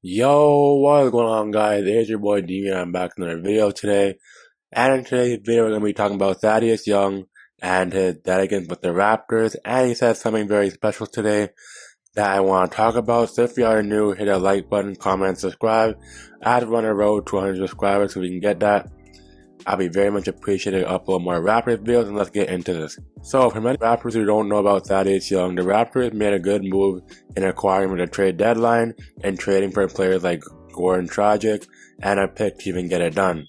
Yo, what is going on, guys? It's your boy D, and I'm back in another video today. And in today's video, we're going to be talking about Thaddeus Young and his dead with the Raptors. And he said something very special today that I want to talk about. So if you are new, hit a like button, comment, subscribe. I have to run a road to 100 subscribers so we can get that. I'll be very much appreciated to upload more Raptors videos, and let's get into this. So, for many Raptors who don't know about Thaddeus Young, the Raptors made a good move in acquiring with a trade deadline and trading for players like Goran Dragic and a pick to even get it done.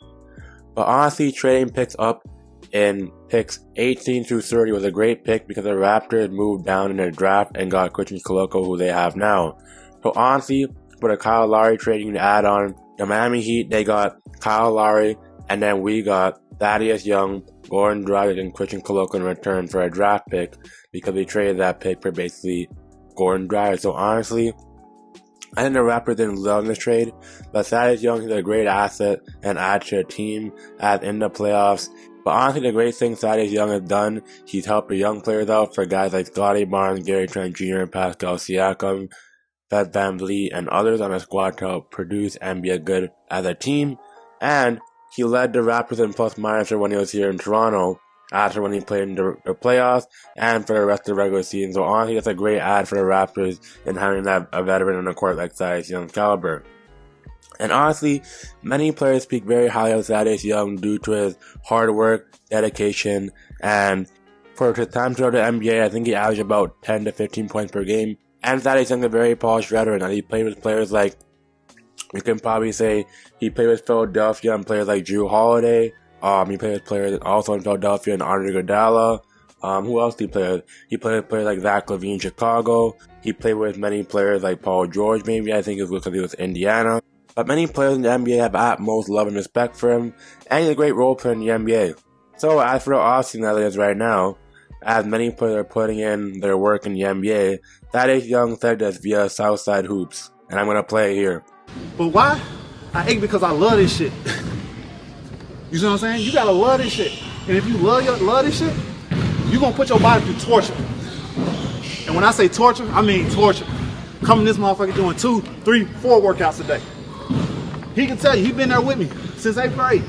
But honestly, trading picks up in picks 18 through 30 was a great pick because the Raptors moved down in their draft and got Christian Koloko, who they have now. So honestly, for the Kyle Lowry trade, you can add on the Miami Heat, they got Kyle Lowry, and then we got Thaddeus Young, Goran Dragic, and Christian Koloko in return for a draft pick because we traded that pick for basically Goran Dragic. So honestly, I think the Raptors didn't love this trade, but Thaddeus Young is a great asset and add to a team as in the playoffs. But honestly, the great thing Thaddeus Young has done, he's helped the young players out for guys like Scottie Barnes, Gary Trent Jr., Pascal Siakam, Fred VanVleet, and others on the squad to help produce and be a good as a team. And he led the Raptors in plus minus when he was here in Toronto, after when he played in the playoffs, and for the rest of the regular season. So honestly, that's a great ad for the Raptors in having that a veteran on the court like Thaddeus Young's caliber. And honestly, many players speak very highly of Thaddeus Young due to his hard work, dedication, and for his time throughout the NBA, I think he averaged about 10 to 15 points per game. And Thaddeus Young is a very polished veteran, and he played with players like, you can probably say he played with Philadelphia and players like Drew Holiday. He played with players also in Philadelphia and Andre Iguodala. Who else did he play with? He played with players like Zach LaVine in Chicago. He played with many players like Paul George, maybe. I think it was because he was Indiana. But many players in the NBA have utmost love and respect for him, and he's a great role player in the NBA. So as for the offseason as it is right now, as many players are putting in their work in the NBA, Thaddeus Young said this via Southside Hoops, and I'm going to play it here. But why? I ache because I love this shit. You see what I'm saying? You gotta love this shit. And if you love this shit, you're gonna put your body through torture. And when I say torture, I mean torture. Coming this motherfucker doing 2, 3, 4 workouts a day. He can tell you, he been there with me since 8th grade.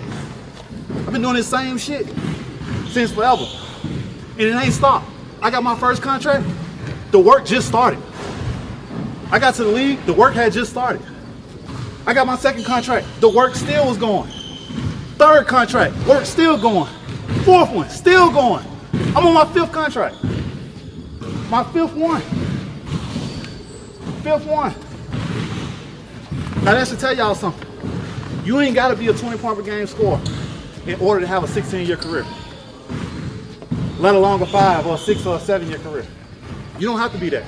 I've been doing this same shit since forever. And it ain't stopped. I got my first contract, the work just started. I got to the league, the work had just started. I got my second contract, the work still was going. Third contract, work still going. Fourth one, still going. I'm on my 5th contract. My 5th one. 5th one. Now that should tell y'all something. You ain't gotta be a 20-point per game scorer in order to have a 16-year career. Let alone a 5 or a 6 or a 7-year career. You don't have to be that.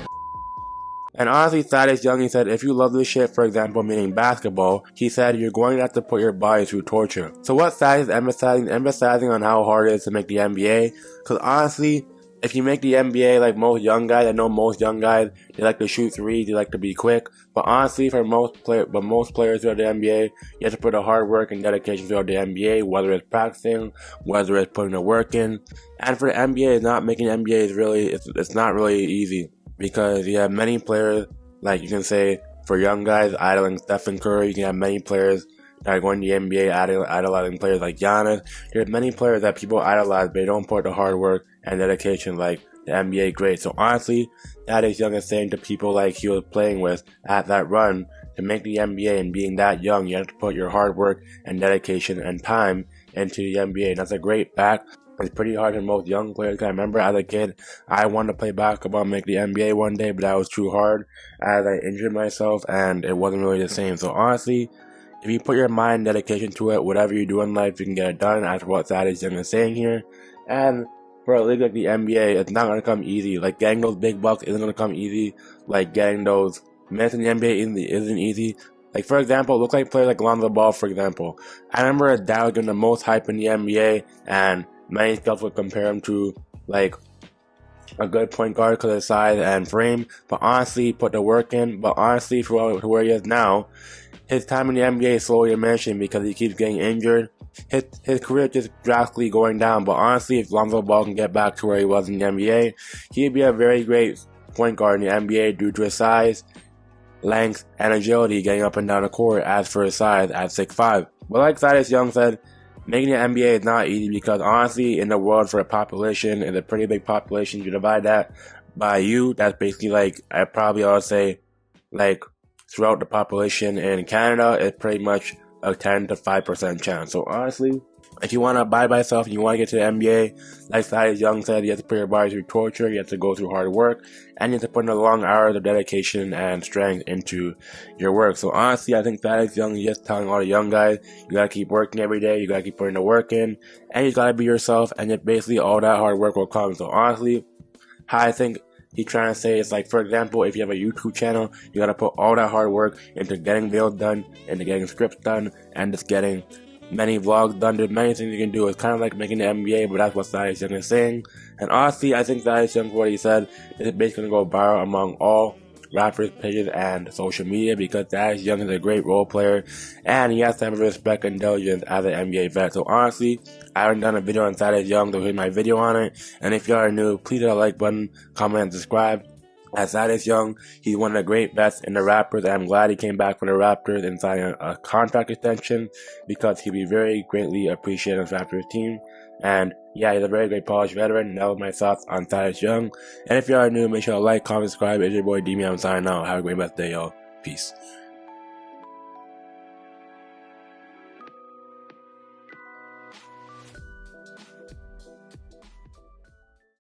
And honestly, Thaddeus Young, he said, if you love this shit, for example, meaning basketball, he said, you're going to have to put your body through torture. So what Thaddeus is emphasizing on how hard it is to make the NBA, because honestly, if you make the NBA like most young guys, I know most young guys, they like to shoot threes, they like to be quick, but honestly, for most players throughout the NBA, you have to put a hard work and dedication throughout the NBA, whether it's practicing, whether it's putting the work in, and for the NBA, not making the NBA is really, it's not really easy. Because you have many players, like you can say, for young guys, idling Stephen Curry. You can have many players that are going to the NBA idolizing players like Giannis. There's many players that people idolize, but they don't put the hard work and dedication like the NBA greats. So honestly, Thaddeus Young is saying to people like he was playing with at that run, to make the NBA and being that young, you have to put your hard work and dedication and time into the NBA. And that's a great fact. It's pretty hard for most young players. I remember as a kid, I wanted to play basketball and make the NBA one day, but that was too hard as I injured myself and it wasn't really the same. So honestly, if you put your mind and dedication to it, whatever you do in life, you can get it done. That's what Thaddeus Young is saying here. And for a league like the NBA, it's not going to come easy. Like getting those big bucks isn't going to come easy. Like getting those minutes in the NBA isn't easy. Like, for example, look like players like Lonzo Ball, for example. I remember that was getting the most hype in the NBA, and many scouts would compare him to, like, a good point guard because of his size and frame. But honestly, put the work in. But honestly, for where he is now, his time in the NBA is slowly diminishing because he keeps getting injured. His career just drastically going down. But honestly, if Lonzo Ball can get back to where he was in the NBA, he'd be a very great point guard in the NBA due to his size, length, and agility getting up and down the court as for his size at 6'5". But like Thaddeus Young said, making the NBA is not easy because honestly, in the world for a population, is a pretty big population. You divide that by you, that's basically like, I probably ought to say, like, throughout the population in Canada, it's pretty much a 10 to 5% chance. So honestly, if you want to abide by yourself and you want to get to the NBA, like Thaddeus Young said, you have to put your body through torture, you have to go through hard work, and you have to put in the long hours of dedication and strength into your work. So honestly, I think Thaddeus Young is just telling all the young guys, you gotta keep working every day, you gotta keep putting the work in, and you gotta be yourself, and just basically all that hard work will come. So honestly, how I think he's trying to say is, like, for example, if you have a YouTube channel, you gotta put all that hard work into getting videos done, into getting scripts done, and just getting many vlogs done. There's many things you can do. It's kind of like making the NBA, but that's what Thaddeus Young is saying. And honestly, I think Thaddeus Young, what he said, is basically going to go viral among all rappers, pages, and social media because Thaddeus Young is a great role player and he has to have respect and diligence as an NBA vet. So honestly, I haven't done a video on Thaddeus Young, so here's my video on it. And if you are new, please hit the like button, comment, and subscribe. As Thaddeus Young, he's one of the great vets in the Raptors, and I'm glad he came back for the Raptors and signed a contract extension because he'll be very greatly appreciated on the Raptors team. And yeah, he's a very great polished veteran, and that was my thoughts on Thaddeus Young. And if you are new, make sure to like, comment, subscribe. It's your boy D-Me, I'm signing out. Have a great best day, y'all. Peace.